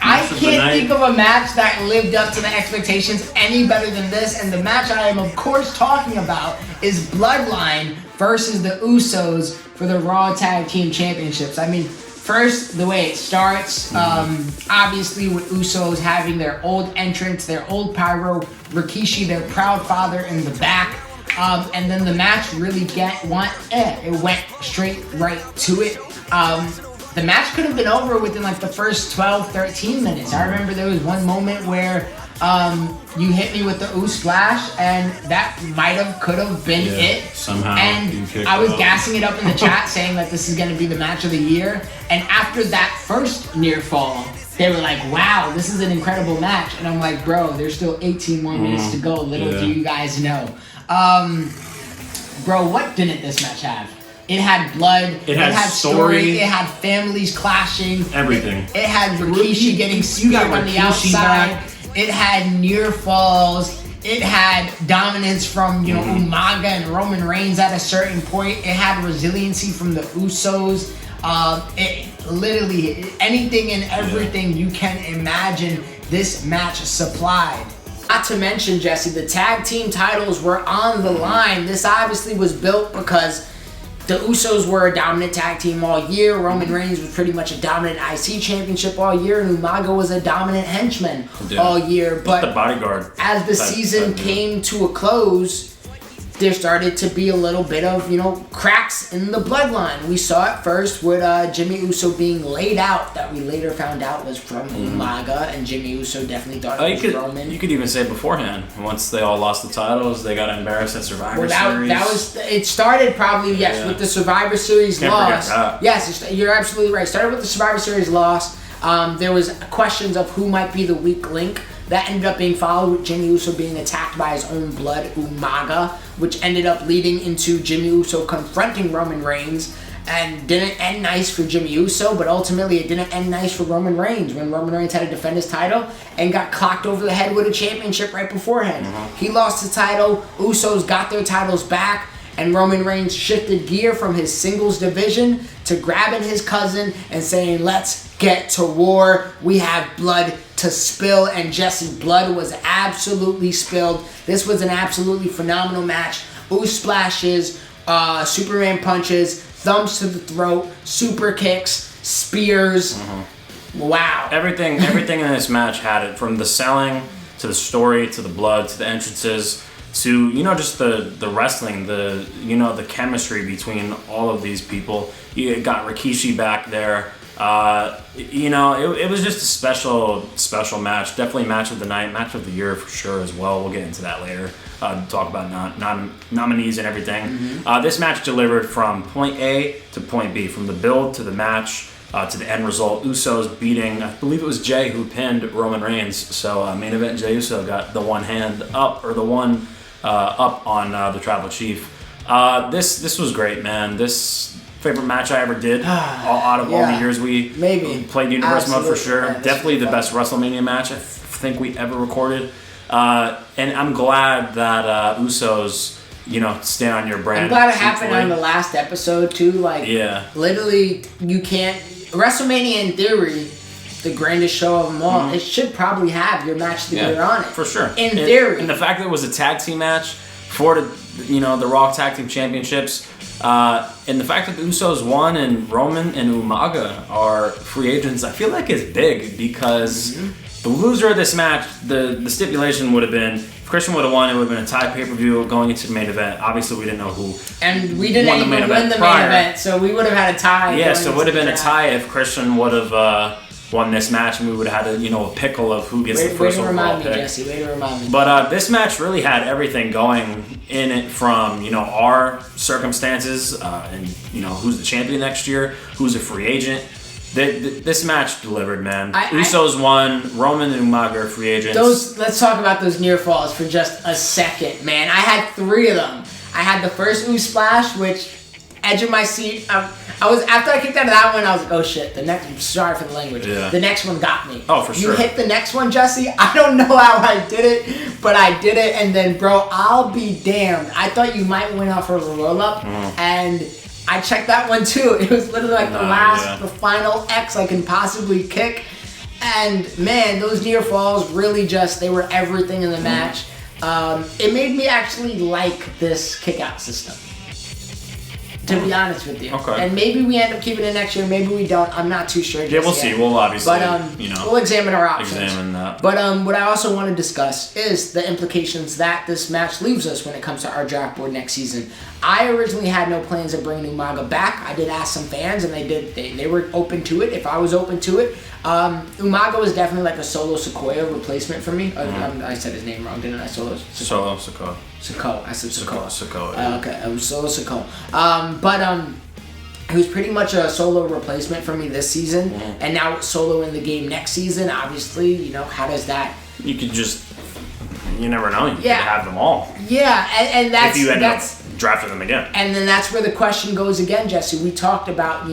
I can't think of a match that lived up to the expectations any better than this, and the match I am of course talking about is Bloodline versus the Usos for the Raw Tag Team Championships. I mean, first, the way it starts, obviously with Usos having their old entrance, their old pyro, Rikishi, their proud father in the back, and then the match really it went straight right to it. The match could have been over within like the first 12, 13 minutes. I remember there was one moment where you hit me with the ooh splash, and that could have been it. Somehow. And I was gassing it up in the chat saying that this is going to be the match of the year. And after that first near fall, they were like, wow, this is an incredible match. And I'm like, bro, there's still 18 more minutes to go. Little do you guys know. Bro, what didn't this match have? It had blood. It had story. It had families clashing. Everything. It had Rikishi getting speared on the outside. It had near falls. It had dominance from Umaga and Roman Reigns at a certain point. It had resiliency from the Usos. It literally anything and everything you can imagine this match supplied. Not to mention, Jesse, the tag team titles were on the line. This obviously was built because the Usos were a dominant tag team all year. Roman Reigns was pretty much a dominant IC championship all year, and Umaga was a dominant henchman all year. But the bodyguard. As the season came to a close, there started to be a little bit of, cracks in the bloodline. We saw it first with Jimmy Uso being laid out, that we later found out was from Umaga, and Jimmy Uso definitely thought it was Roman. You could even say beforehand, once they all lost the titles, they got embarrassed at Survivor Series. It started probably, with the Survivor Series loss. Yes, you're absolutely right. Started with the Survivor Series loss. There was questions of who might be the weak link. That ended up being followed with Jimmy Uso being attacked by his own blood, Umaga, which ended up leading into Jimmy Uso confronting Roman Reigns, and didn't end nice for Jimmy Uso, but ultimately it didn't end nice for Roman Reigns when Roman Reigns had to defend his title and got clocked over the head with a championship right beforehand. He lost the title, Usos got their titles back, and Roman Reigns shifted gear from his singles division to grabbing his cousin and saying, "Let's get to war. We have blood to spill." And Jesse, blood was absolutely spilled. This was an absolutely phenomenal match. Oos splashes, Superman punches, thumbs to the throat, super kicks, spears. Wow. Everything in this match had it, from the selling to the story to the blood to the entrances to just the wrestling, the chemistry between all of these people. You got Rikishi back there. It was just a special match. Definitely match of the night, match of the year for sure as well. We'll get into that later. Talk about nominees and everything. This match delivered from point A to point B, from the build to the match to the end result. Usos beating, I believe it was Jay who pinned Roman Reigns. So main event, Jay Uso got the one hand up, or the one up on the Tribal Chief. This was great, man. This favorite match I ever did out of all the years we played Universe Mode for sure. Definitely the best WrestleMania match I think we ever recorded. And I'm glad that Usos, stay on your brand. I'm glad it happened on the last episode too. Literally, you can't. WrestleMania in theory, the grandest show of them all, it should probably have your match together on it. For sure. In theory. And the fact that it was a tag team match for the Raw Tag Team Championships, and the fact that the Usos won and Roman and Umaga are free agents, I feel like is big, because the loser of this match, the stipulation would have been, if Christian would have won, it would have been a tie pay-per-view going into the main event. Obviously, we didn't know who. And we didn't even win the main event, so we would have had a tie. Yeah, so it would have been a tie if Christian would have won this match, and we would have had a pickle of who gets the first overall pick. Jesse, way to remind me. But this match really had everything going in it, from our circumstances, and who's the champion next year, who's a free agent. This match delivered, man. Usos won. Roman and Umaga are free agents. Let's talk about those near falls for just a second, man. I had 3 of them. I had the first Oos splash, which edge of my seat. I was, after I kicked out of that one, I was like, oh shit. Sorry for the language. Yeah. The next one got me. Oh, for sure. You hit the next one, Jesse. I don't know how I did it, but I did it. And then, bro, I'll be damned. I thought you might win off of a roll up, and I checked that one too. It was literally like the final X I can possibly kick. And man, those near falls really they were everything in the match. It made me actually like this kick out system, to be honest with you. Okay. And maybe we end up keeping it next year, maybe we don't. I'm not too sure. Yeah, we'll see. We'll obviously, we'll examine our options. Examine that. But what I also want to discuss is the implications that this match leaves us when it comes to our draft board next season. I originally had no plans of bringing Umaga back. I did ask some fans, and they were open to it. If I was open to it, Umaga was definitely like a Solo Sikoa replacement for me. I said his name wrong, didn't I? Solo Sikoa. I said Sikoa. Sikoa. Okay, it was Solo Sikoa. But he was pretty much a Solo replacement for me this season, and now Solo in the game next season. Obviously, how does that? You could you never know. You could have them all. Yeah, and that's if you end up drafting them again. And then that's where the question goes again, Jesse. We talked about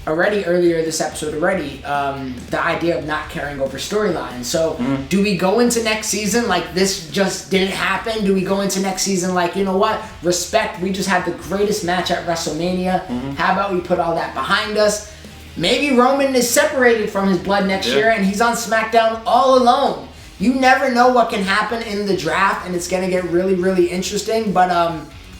earlier this episode the idea of not carrying over storylines. So do we go into next season like this just didn't happen? Do we go into next season like, respect, we just had the greatest match at WrestleMania. How about we put all that behind us? Maybe Roman is separated from his blood next year and he's on SmackDown all alone. You never know what can happen in the draft, and it's going to get really, really interesting. But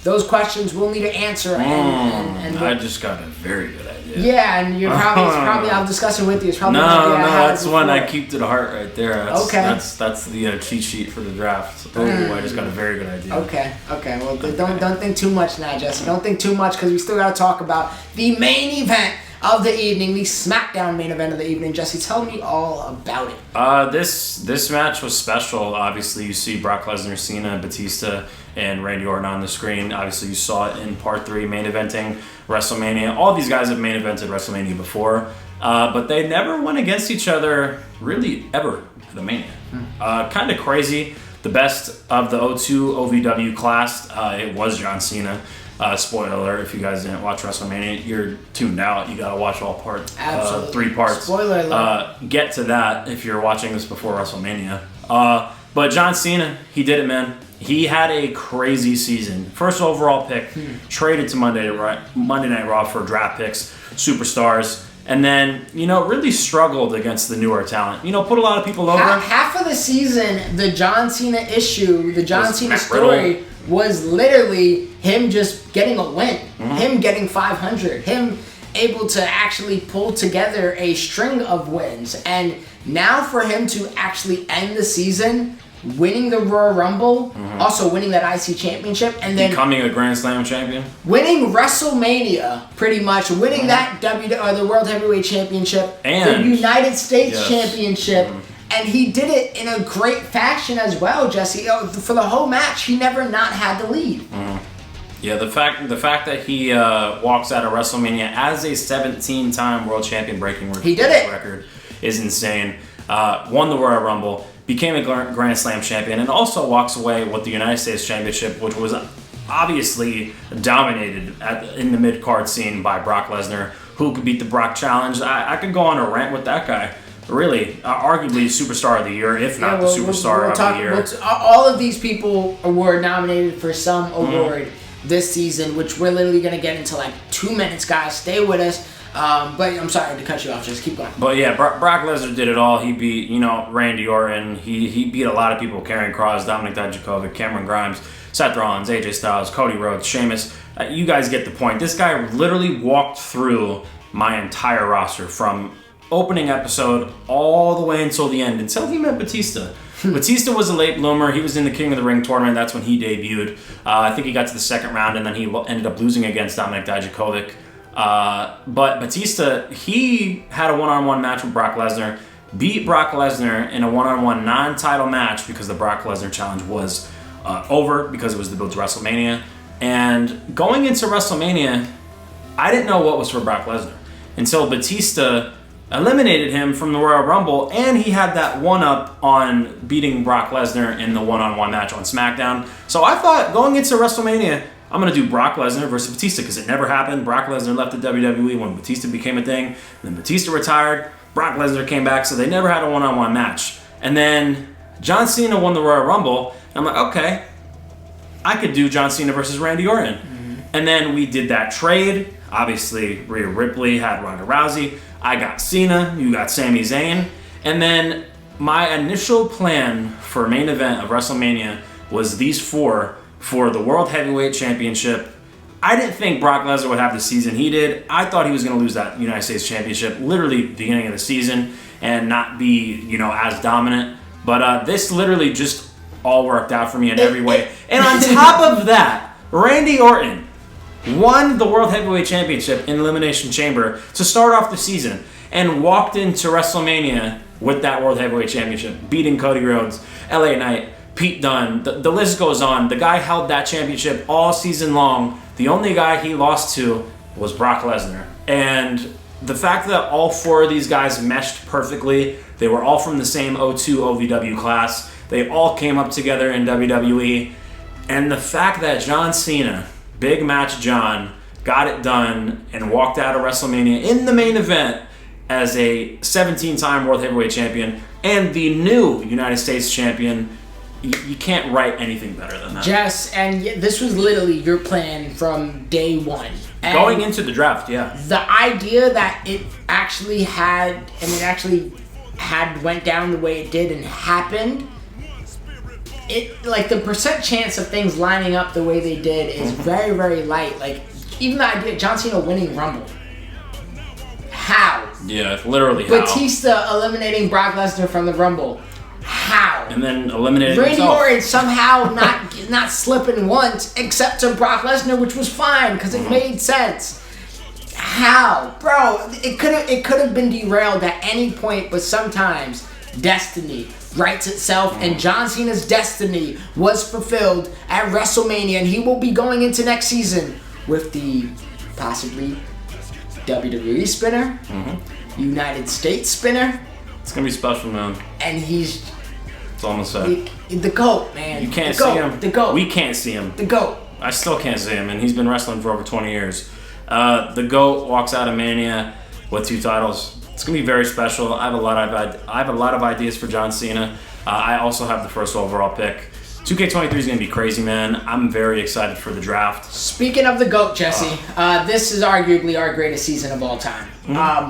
those questions we'll need to answer. And I just got a very good idea. Yeah, and you're probably I'll discuss it with you. It's probably no, that's one I keep to the heart right there. That's, okay. That's the cheat sheet for the draft. I just got a very good idea. Okay. Well, don't think too much now, Jesse. Don't think too much because we still got to talk about the main event of the evening, the SmackDown main event of the evening. Jesse, tell me all about it. This match was special. Obviously, you see Brock Lesnar, Cena, Batista, and Randy Orton on the screen. Obviously, you saw it in Part 3, main eventing WrestleMania. All these guys have main evented WrestleMania before, but they never went against each other, really, ever, at the Mania. Kind of crazy. The best of the 02 OVW class, it was John Cena. Spoiler alert, if you guys didn't watch WrestleMania, you're tuned out. You gotta watch all parts. Absolutely. 3 parts. Spoiler alert. Get to that if you're watching this before WrestleMania. But John Cena, he did it, man. He had a crazy season. First overall pick, traded to Monday Night Raw for draft picks, superstars, and then, really struggled against the newer talent. Put a lot of people over. Half of the season, the John Cena issue, the John Cena story was literally him just getting a win, him getting 500, him able to actually pull together a string of wins. And now for him to actually end the season winning the Royal Rumble, also winning that IC championship, and then becoming a Grand Slam champion, winning WrestleMania, pretty much winning that the World Heavyweight Championship, and the United States Championship, and he did it in a great fashion as well, Jesse. For the whole match, he never not had the lead. Yeah, the fact that he walks out of WrestleMania as a 17-time world champion, breaking record is insane. Won the Royal Rumble, became a Grand Slam champion, and also walks away with the United States Championship, which was obviously dominated in the mid-card scene by Brock Lesnar. Who could beat the Brock Challenge? I could go on a rant with that guy. Really, arguably superstar of the year, if not the superstar of the year. All of these people were nominated for some award this season, which we're literally going to get into like 2 minutes, guys. Stay with us. But I'm sorry to cut you off. Just keep going. But yeah, Brock Lesnar did it all. He beat, Randy Orton. He beat a lot of people. Karrion Kross, Dominic Dijakovic, Cameron Grimes, Seth Rollins, AJ Styles, Cody Rhodes, Sheamus. You guys get the point. This guy literally walked through my entire roster from opening episode all the way until the end, until he met Batista. Batista was a late bloomer. He was in the King of the Ring tournament. That's when he debuted. I think he got to the second round, and then he ended up losing against Dominic Dijakovic. But Batista, he had a one-on-one match with Brock Lesnar, beat Brock Lesnar in a one-on-one non-title match because the Brock Lesnar challenge was over because it was the build to WrestleMania. And going into WrestleMania, I didn't know what was for Brock Lesnar until Batista eliminated him from the Royal Rumble, and he had that one-up on beating Brock Lesnar in the one-on-one match on SmackDown. So I thought, going into WrestleMania, I'm going to do Brock Lesnar versus Batista because it never happened. Brock Lesnar left the WWE when Batista became a thing. Then Batista retired. Brock Lesnar came back, so they never had a one-on-one match. And then John Cena won the Royal Rumble. And I'm like, okay, I could do John Cena versus Randy Orton. And then we did that trade. Obviously, Rhea Ripley had Ronda Rousey. I got Cena. You got Sami Zayn. And then my initial plan for main event of WrestleMania was these four for the World Heavyweight Championship. I didn't think Brock Lesnar would have the season he did. I thought he was going to lose that United States Championship literally beginning of the season and not be, as dominant. But this literally just all worked out for me in every way. And on top of that, Randy Orton won the World Heavyweight Championship in Elimination Chamber to start off the season and walked into WrestleMania with that World Heavyweight Championship, beating Cody Rhodes, LA Knight, Pete Dunne. The list goes on. The guy held that championship all season long. The only guy he lost to was Brock Lesnar. And the fact that all four of these guys meshed perfectly, they were all from the same 02 OVW class. They all came up together in WWE. And the fact that John Cena, Big Match John, got it done and walked out of WrestleMania in the main event as a 17-time World Heavyweight Champion and the new United States Champion, you can't write anything better than that. Jess, and this was literally your plan from day one. And going into the draft, yeah. The idea that it actually went down the way it did and happened, like the percent chance of things lining up the way they did is very, very light. Like even the idea of John Cena winning Rumble. How? Yeah, literally how. Batista eliminating Brock Lesnar from the Rumble. How? And then eliminated Randy himself. Orton somehow not slipping once, except to Brock Lesnar, which was fine because it made sense. How, bro? It could have been derailed at any point, but sometimes destiny writes itself, and John Cena's destiny was fulfilled at WrestleMania, and he will be going into next season with the possibly WWE spinner, United States spinner. It's gonna be special, man. And he's That's all I'm gonna say. the GOAT, man. You can't the see GOAT, him. The GOAT. We can't see him. The GOAT. I still can't see him, and he's been wrestling for over 20 years. The GOAT walks out of Mania with 2 titles. It's gonna be very special. I have a lot of ideas for John Cena. I also have the first overall pick. 2K23 is gonna be crazy, man. I'm very excited for the draft. Speaking of the GOAT, Jesse, this is arguably our greatest season of all time.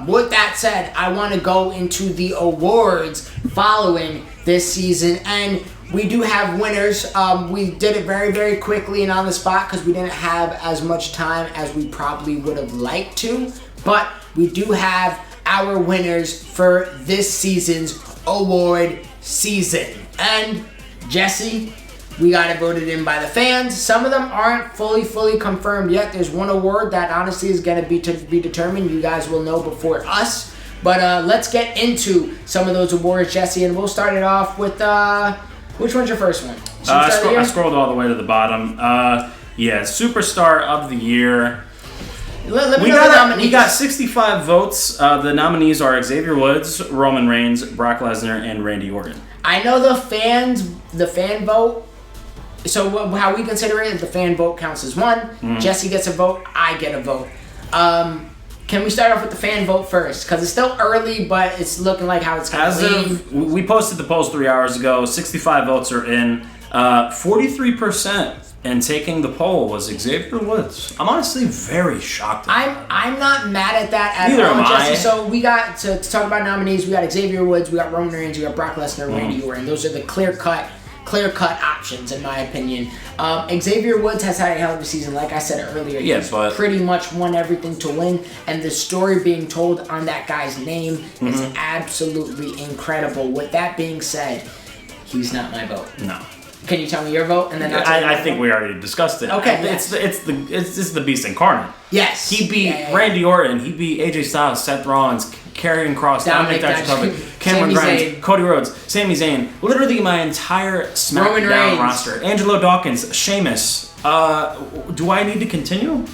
With that said, I want to go into the awards following this season, and we do have winners. We did it very, very quickly and on the spot because we didn't have as much time as we probably would have liked to, but we do have our winners for this season's award season. And Jesse, we got it voted in by the fans. Some of them aren't fully confirmed yet. There's one award that honestly is going to be determined. You guys will know before us. But let's get into some of those awards, Jesse, and we'll start it off with which one's your first one? I scrolled all the way to the bottom. Superstar of the Year. Let me know the nominees. We got 65 votes. The nominees are Xavier Woods, Roman Reigns, Brock Lesnar, and Randy Orton. I know the fan vote. So how we consider it is the fan vote counts as one. Jesse gets a vote. I get a vote. Can we start off with the fan vote first? Because it's still early, but it's looking like how it's going to be. We posted the polls 3 hours ago. 65 votes are in. 43% and taking the poll was Xavier Woods. I'm honestly very shocked at that. I'm not mad at that at Neither all, am Jesse. I. So we got to talk about nominees. We got Xavier Woods, we got Roman Reigns, we got Brock Lesnar, Randy Orton. Those are the clear-cut options, in my opinion. Xavier Woods has had a hell of a season, like I said earlier. He's pretty much won everything to win, and the story being told on that guy's name is absolutely incredible. With that being said, he's not my vote. No. Can you tell me your vote, and then I think we already discussed it. Okay, it's the beast incarnate. Yes. He beat Randy Orton. He beat AJ Styles, Seth Rollins, Karrion Kross, Dominic Dijakovic, Cameron Grimes, Cody Rhodes, Sami Zayn. Literally my entire SmackDown roster. Angelo Dawkins, Sheamus. Do I need to continue?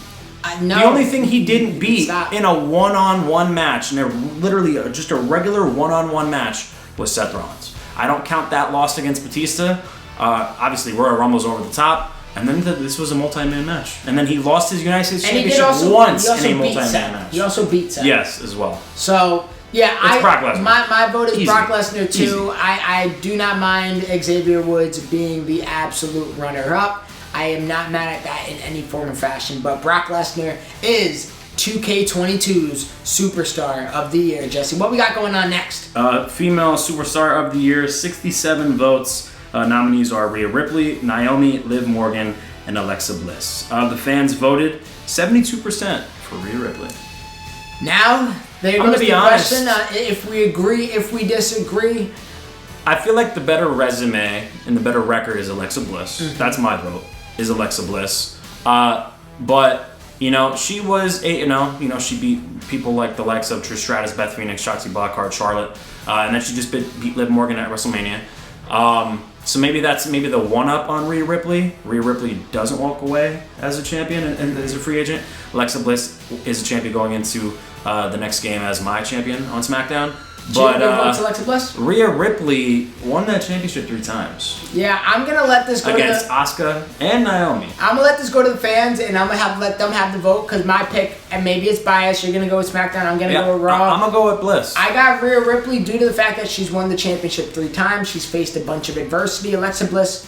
No. The only thing he didn't beat in a one-on-one match, and literally just a regular one-on-one match, was Seth Rollins. I don't count that loss against Batista. Obviously, Royal Rumble's over the top, and then this was a multi-man match. And then he lost his United States Championship once in a multi-man match. He also beat Seth. Yes, as well. So, yeah, Brock Lesnar. My vote is Easy. Brock Lesnar, too. Easy. I do not mind Xavier Woods being the absolute runner-up. I am not mad at that in any form or fashion, but Brock Lesnar is 2K22's Superstar of the Year. Jesse, what we got going on next? Female Superstar of the Year, 67 votes. Nominees are Rhea Ripley, Naomi, Liv Morgan, and Alexa Bliss. The fans voted 72% for Rhea Ripley. Now, there goes the question. If we agree, if we disagree. I feel like the better resume and the better record is Alexa Bliss. That's my vote, is Alexa Bliss. But, she was 8-0. She beat people like the likes of Trish Stratus, Beth Phoenix, Shotzi Blackheart, Charlotte. And then she just beat Liv Morgan at WrestleMania. So maybe that's the one-up on Rhea Ripley. Rhea Ripley doesn't walk away as a champion and as a free agent. Alexa Bliss is a champion going into the next game as my champion on SmackDown. But Alexa Bliss? Rhea Ripley won that championship 3 times. Yeah, I'm gonna let this go against Asuka and Naomi. I'm gonna let this go to the fans, and I'm gonna let them have the vote because my pick, and maybe it's biased. You're gonna go with SmackDown. I'm gonna go with Raw. I'm gonna go with Bliss. I got Rhea Ripley due to the fact that she's won the championship 3 times. She's faced a bunch of adversity. Alexa Bliss,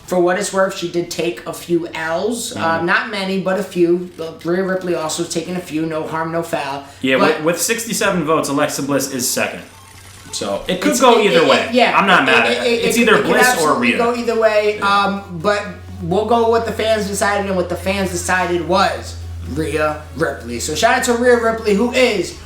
for what it's worth, she did take a few L's. Not many, but a few. Rhea Ripley also taken a few. No harm, no foul. Yeah, with 67 votes, Alexa Bliss is second. So it could go either way. Yeah, I'm not mad at it. It's either Bliss or Rhea. It could go either way. Yeah. But we'll go with what the fans decided, and what the fans decided was Rhea Ripley. So shout out to Rhea Ripley, who is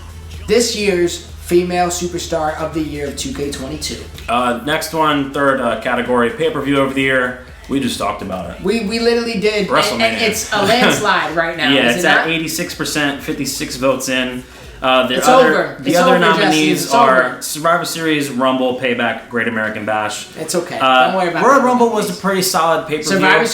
this year's Female Superstar of the Year of 2K22. Next one, third category, pay-per-view of the year. We just talked about it. We literally did. Wrestlemania. And it's a landslide right now. Yeah, it's at 86%, 56 votes in. It's over. The other nominees are Survivor Series, Rumble, Payback, Great American Bash. It's okay. Don't worry about it. Royal Rumble was a pretty solid pay-per-view.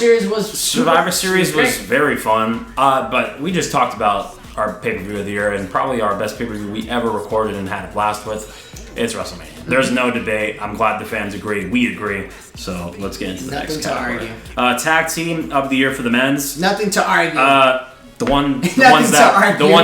Survivor Series was very fun. But we just talked about our pay-per-view of the year, and probably our best pay-per-view we ever recorded and had a blast with. It's WrestleMania. There's no debate. I'm glad the fans agree. We agree. So let's get into the next category. Tag team of the year for the men's. Nothing to argue. The ones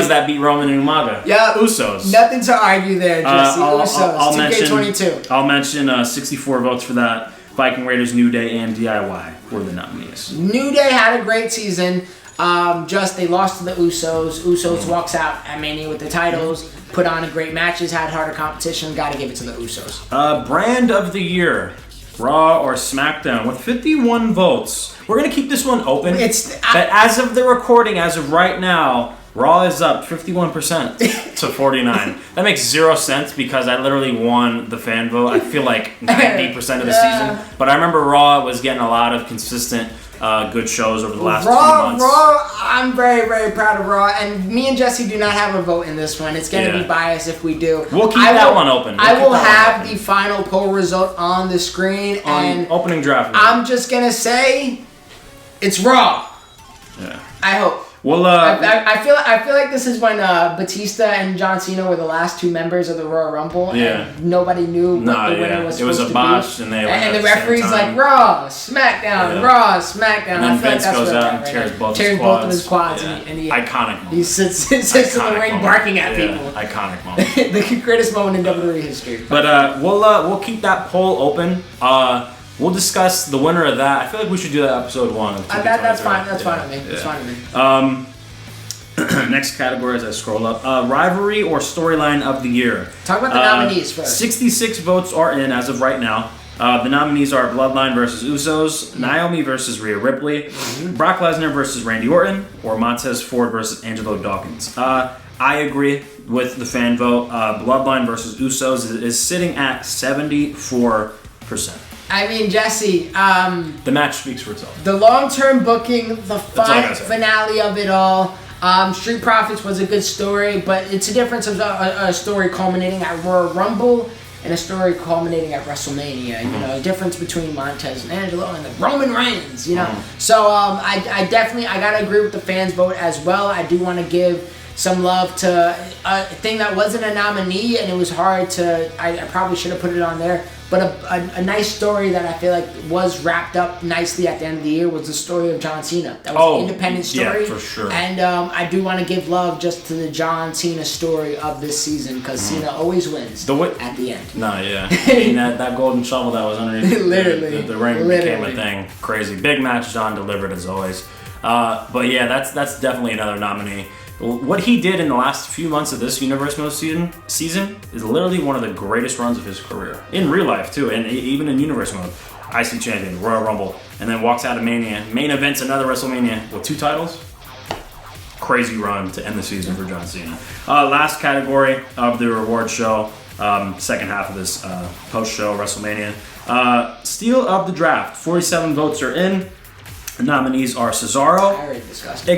that beat Roman and Umaga. Yeah. Usos. Nothing to argue there, Jesse. Usos. I'll mention 64 votes for that. Viking Raiders, New Day, and DIY were the nominees. New Day had a great season. They lost to the Usos. Usos walks out at Mania with the titles. Put on a great matches. Had harder competition. Got to give it to the Usos. Brand of the year. Raw or SmackDown with 51 votes. We're going to keep this one open. But as of the recording, as of right now, Raw is up 51% to 49. That makes 0 sense because I literally won the fan vote. I feel like 90% of the season. But I remember Raw was getting a lot of consistent good shows over the last few months. Raw, I'm very, very proud of Raw. And me and Jesse do not have a vote in this one. It's going to be biased if we do. We'll keep that one open. I will have the final poll result on the screen. On opening draft. I'm just going to say it's Raw. Yeah. I hope. Well, I feel like this is when Batista and John Cena were the last two members of the Royal Rumble, and nobody knew what the winner was supposed to be. It was a botch, and the referee's like Raw, SmackDown, Raw, SmackDown. And then Vince goes out and tears both of his quads, and he iconic moment. He sits in the ring barking at people. Iconic moment. The greatest moment in WWE history. But we'll keep that poll open. We'll discuss the winner of that. I feel like we should do that episode 1. That's fine. That's fine with me. That's fine with me. Next category as I scroll up. Rivalry or storyline of the year. Talk about the nominees first. 66 votes are in as of right now. The nominees are Bloodline versus Usos, Naomi versus Rhea Ripley, Brock Lesnar versus Randy Orton, or Montez Ford versus Angelo Dawkins. I agree with the fan vote. Bloodline versus Usos is sitting at 74%. I mean, Jesse, the match speaks for itself. The long-term booking, the finale of it all. Street Profits was a good story, but it's a difference of a story culminating at Royal Rumble and a story culminating at WrestleMania. You know, a difference between Montez and Angelo and the Roman Reigns. You know, so I definitely gotta agree with the fans' vote as well. I do want to give some love to a thing that wasn't a nominee, and it was hard to. I probably should have put it on there. But a nice story that I feel like was wrapped up nicely at the end of the year was the story of John Cena. That was an independent story. Yeah, for sure. And I do want to give love just to the John Cena story of this season because Cena always wins at the end. No, yeah. I mean, that golden shovel that was underneath literally, the ring became a thing. Crazy. Big match, John delivered as always. But yeah, that's definitely another nominee. What he did in the last few months of this Universe Mode season is literally one of the greatest runs of his career. In real life, too, and even in Universe Mode. IC Champion, Royal Rumble, and then walks out of Mania. Main events another WrestleMania with 2 titles. Crazy run to end the season for John Cena. Last category of the reward show, second half of this post-show WrestleMania. Steal of the Draft. 47 votes are in. The nominees are Cesaro,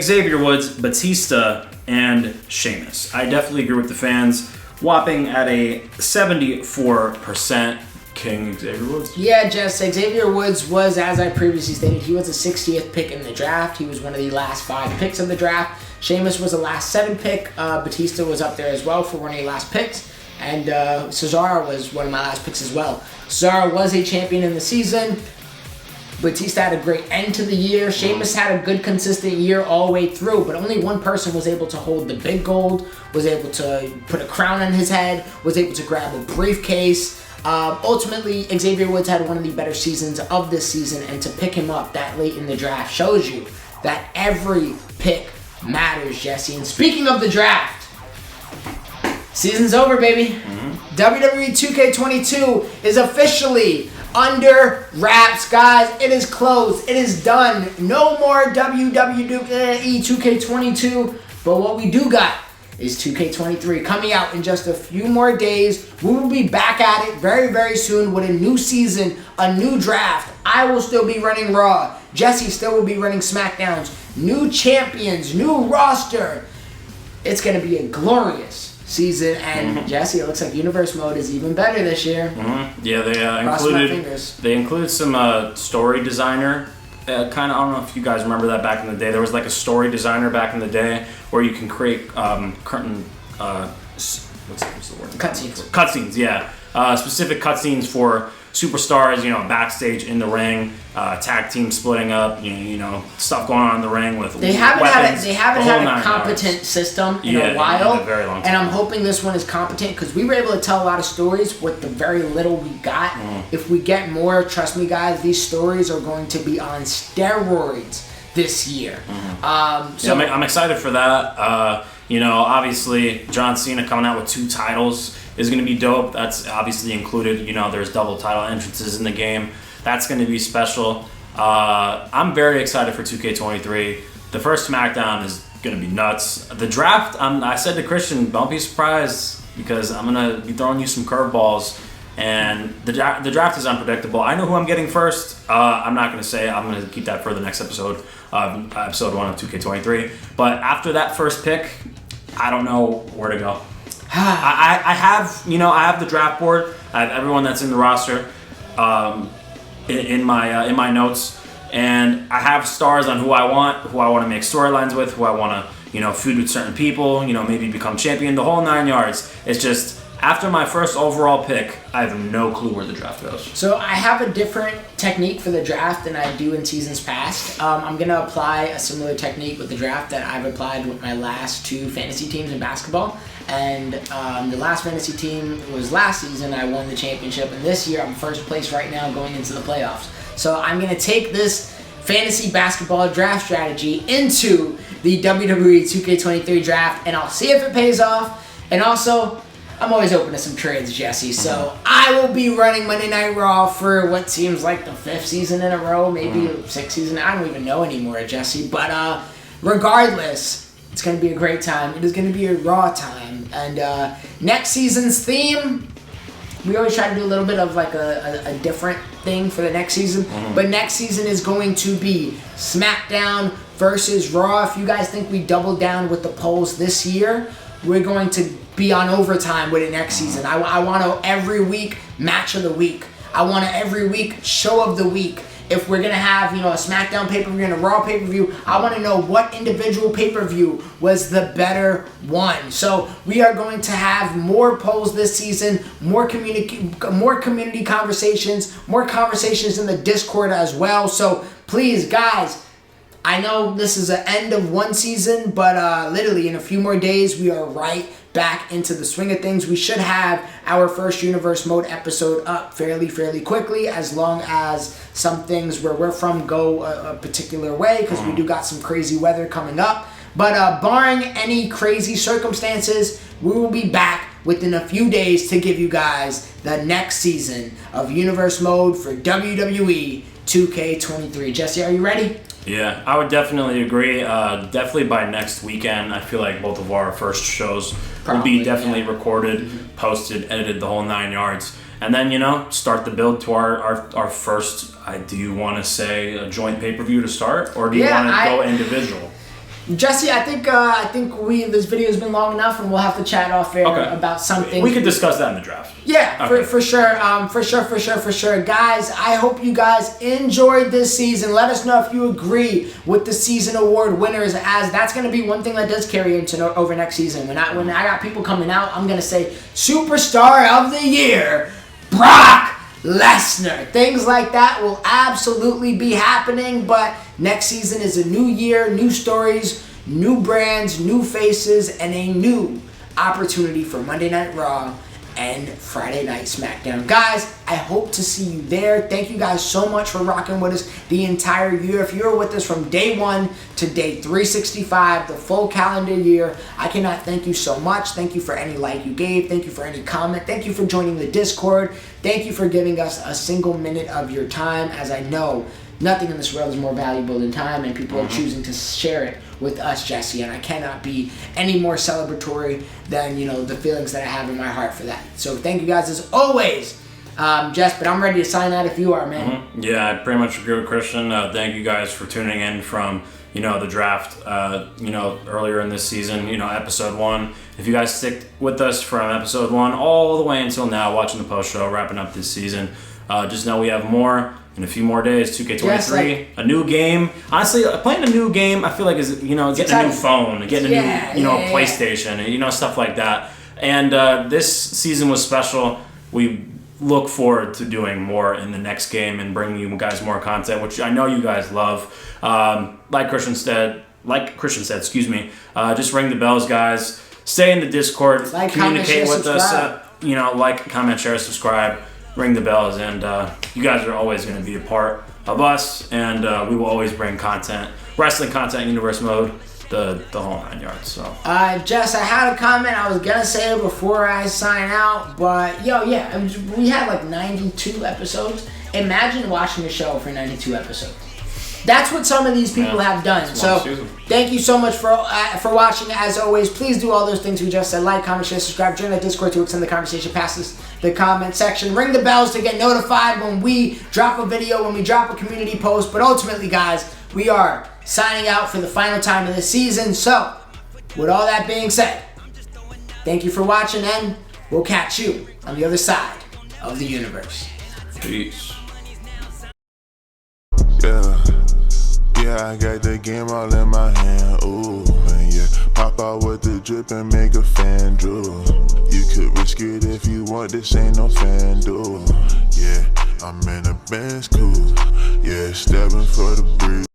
Xavier Woods, Batista, and Sheamus. I definitely agree with the fans. Whopping at a 74%. King Xavier Woods. Yeah, Jess. Xavier Woods was, as I previously stated, he was the 60th pick in the draft. He was one of the last 5 picks of the draft. Sheamus was the last 7 pick. Batista was up there as well for one of the last picks. And Cesaro was one of my last picks as well. Cesaro was a champion in the season. Batista had a great end to the year. Sheamus had a good, consistent year all the way through, but only one person was able to hold the big gold, was able to put a crown on his head, was able to grab a briefcase. Ultimately, Xavier Woods had one of the better seasons of this season, and to pick him up that late in the draft shows you that every pick matters, Jesse. And speaking of the draft, season's over, baby. WWE 2K22 is officially under wraps, guys. It is closed. It is done. No more WWE 2K22. But what we do got is 2K23 coming out in just a few more days. We will be back at it very, very soon with a new season, a new draft. I will still be running Raw. Jesse still will be running SmackDowns. New champions, new roster. It's going to be a glorious season, and Jesse, it looks like Universe Mode is even better this year. Yeah, they included some story designer. Kind of, I don't know if you guys remember that back in the day. There was like a story designer back in the day where you can create what's the word? Cutscenes, yeah. Specific cutscenes for superstars, backstage in the ring, tag team splitting up, stuff going on in the ring with they haven't weapons, had a competent system in a while, in a very long time. And I'm hoping this one is competent because we were able to tell a lot of stories with the very little we got. If we get more, trust me guys, these stories are going to be on steroids this year. So I'm excited for that. Obviously John Cena coming out with 2 titles is going to be dope. That's obviously included. There's double title entrances in the game. That's going to be special. I'm very excited for 2K23. The first SmackDown is going to be nuts. The draft, I said to Christian, don't be surprised because I'm going to be throwing you some curveballs. And the draft is unpredictable. I know who I'm getting first. I'm not going to say. I'm going to keep that for the next episode, episode 1 of 2K23. But after that first pick, I don't know where to go. I have the draft board. I have everyone that's in the roster in my notes, and I have stars on who I want to make storylines with, who I want to feud with certain people, maybe become champion, the whole 9 yards. It's just after my first overall pick, I have no clue where the draft goes. So I have a different technique for the draft than I do in seasons past. I'm going to apply a similar technique with the draft that I've applied with my last 2 fantasy teams in basketball. And the last fantasy team was last season. I won the championship. And this year, I'm first place right now going into the playoffs. So I'm going to take this fantasy basketball draft strategy into the WWE 2K23 draft. And I'll see if it pays off. And also, I'm always open to some trades, Jesse. So I will be running Monday Night Raw for what seems like the 5th season in a row, maybe 6th season. I don't even know anymore, Jesse. But regardless, it's going to be a great time. It is going to be a Raw time. And next season's theme, we always try to do a little bit of like a different thing for the next season. But next season is going to be SmackDown versus Raw. If you guys think we doubled down with the polls this year, we're going to be on overtime with it next season. I want to every week match of the week. I want to every week show of the week. If we're going to have, a SmackDown pay-per-view and a Raw pay-per-view, I want to know what individual pay-per-view was the better one. So we are going to have more polls this season, more community conversations, more conversations in the Discord as well. So please, guys, I know this is the end of one season, but literally in a few more days, we are right back into the swing of things. We should have our first Universe Mode episode up fairly quickly, as long as some things where we're from go a particular way, because we do got some crazy weather coming up. But barring any crazy circumstances, we will be back within a few days to give you guys the next season of Universe Mode for WWE 2K23. Jesse, are you ready? Yeah, I would definitely agree. Definitely by next weekend, I feel like both of our first shows will be definitely recorded, posted, edited, the whole 9 yards. And then, start the build to our first, do you want to say a joint pay-per-view to start? Or do you want to go individual? Jesse, I think this video has been long enough, and we'll have to chat off air about something. We could discuss that in the draft. Yeah, for sure. Guys, I hope you guys enjoyed this season. Let us know if you agree with the season award winners, as that's going to be one thing that does carry into over next season. When I got people coming out, I'm going to say Superstar of the Year, Brock Lesnar. Things like that will absolutely be happening, but next season is a new year, new stories, new brands, new faces, and a new opportunity for Monday Night Raw and Friday Night SmackDown. Guys, I hope to see you there. Thank you guys so much for rocking with us the entire year. If you're with us from day 1 to day 365, the full calendar year, I cannot thank you so much. Thank you for any like you gave. Thank you for any comment. Thank you for joining the Discord. Thank you for giving us a single minute of your time, as I know nothing in this world is more valuable than time, and people are choosing to share it with us, Jesse, and I cannot be any more celebratory than, the feelings that I have in my heart for that. So thank you guys as always, Jess, but I'm ready to sign out if you are, man. Yeah, I pretty much agree with Christian. Thank you guys for tuning in from, the draft, earlier in this season, episode 1. If you guys stick with us from episode 1 all the way until now, watching the post show, wrapping up this season, just know we have more. In a few more days, 2K23, a new game. Honestly, playing a new game, I feel like is getting a new phone, getting a new PlayStation, stuff like that. And this season was special. We look forward to doing more in the next game and bringing you guys more content, which I know you guys love. Like Christian said, just ring the bells, guys. Stay in the Discord, communicate with us. Like, comment, share, subscribe. Ring the bells, and you guys are always going to be a part of us, and we will always bring content, wrestling content, universe mode, the whole 9 yards. So, Jess, I had a comment I was gonna say before I sign out, but we had like 92 episodes. Imagine watching a show for 92 episodes. That's what some of these people have done. So thank you so much for watching. As always, please do all those things we just said. Like, comment, share, subscribe. Join the Discord to extend the conversation past the comment section. Ring the bells to get notified when we drop a video, when we drop a community post. But ultimately, guys, we are signing out for the final time of the season. So with all that being said, thank you for watching, and we'll catch you on the other side of the universe. Peace. Yeah, I got the game all in my hand, ooh, and yeah, pop out with the drip and make a fan drool. You could risk it if you want, this ain't no fan duel. Yeah, I'm in a Benz cool, yeah, stepping for the breeze.